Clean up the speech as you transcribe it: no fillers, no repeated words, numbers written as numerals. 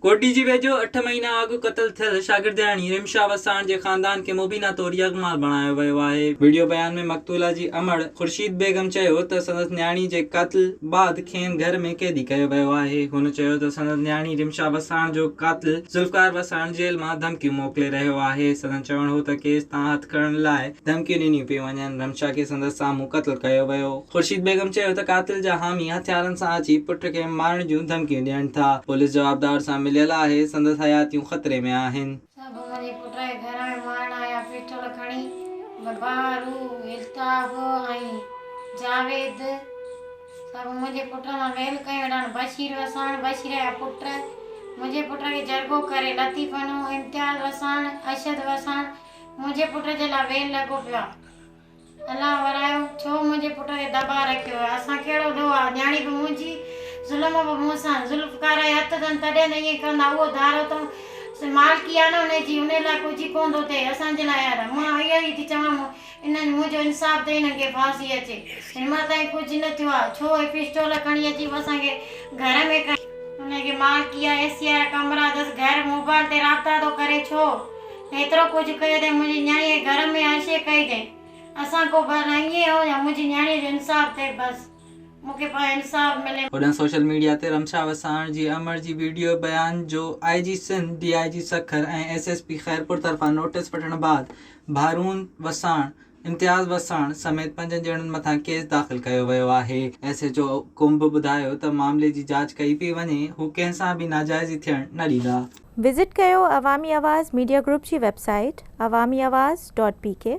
कोटी जी वेझो 8 महीना अॻु क़तल थियल शागिर्दियाणी रिमशा वसाण जे ख़ानदान खे मुबीना तौरु यगमाल बणायो वियो आहे। वीडियो बयान में मक़तूला जी अमड़ ख़ुर्शीद बेगम चयो त संदसि न्याणी जे क़त्ल बाद खेनि घर में क़ैदी कयो वियो आहे। हुन चयो त संदसि न्याणी रिमशा वसाण जो क़ातिल ज़ुल्फ़कार वसाण जेल मां धमकियूं मोकिले रहियो आहे। संदसि चवणु हो त केस तां हथ खणण लाइ धमकियूं ॾिनियूं पियूं वञनि। रिमशा खे संदसि साम्हूं क़त्ल कयो वियो। ख़ुर्शीद बेगम चयो त क़ातिल जा हामी हथियारनि सां अची पुट खे मारण जूं धमकियूं ॾियनि था। पुलिस जवाबदार सां मिलियल आहे। संदसि हयातियूं ख़तरे में आहिनि। सब मुझे पुट के घर में मारण आया पिस्टल खणी बारू इल्ताब आई जावेद सब मुझे पुट ना मेल कयो बशीर वसाण बशीर या पुट मुझे पुट के जरगो करे लतीफ़नो इम्तियाज़ वसाण अशद वसाण मुझे पुट जे ला वेल लगो पिया। अल्लाह वरायो छो मुझे पुट के दबा रखियो असा केड़ो दुआ न्याणी भी मुझी जुल्म भी मूंसां ज़ुल्फ़कार हथ तन तडे नहीं कंदा वो धारो तो मालकी आहे न हुनजी हुन लाइ कुझु कोन थो थिए असांजे लाइ यार मां इहा ई थी चवां इन्हनि मुंहिंजो इंसाफ़ ते हिननि खे फांसी अचे हिन ताईं कुझु न थियो आहे छो हे पिस्टोल खणी अची असांखे घर में हुनखे मालकी आहे एसी वारा कमरा अथसि घर मोबाइल ते राब्ता थो करे छो एतिरो कुझु कयो अथई मुंहिंजी न्याणीअ घर में आशे कई अथई असां को ईअं हो या मुंहिंजी न्याणीअ जो इंसाफ़ थिए बसि मूंखे पाण इंसाफ़ मिले। होॾां सोशल मीडिया ते रिमशा वसाण जी अमर जी वीडियो बयान जो IG सिंध DIG सखर ऐं SSP खैरपुर तरफ़ां नोटिस वठण बाद भारून वसाण इम्तियाज़ वसाण समेत 5 ॼणनि मथां केस दाख़िल कयो वियो आहे। SHO कुंभ ॿुधायो त मामले जी जांच कई पई वञे हू कंहिंसां बि नाजाइज़ी थियण न ॾींदा। विज़िट कयो अवामी आवाज़ मीडिया ग्रुप जी वेबसाइट awamiawaz.pk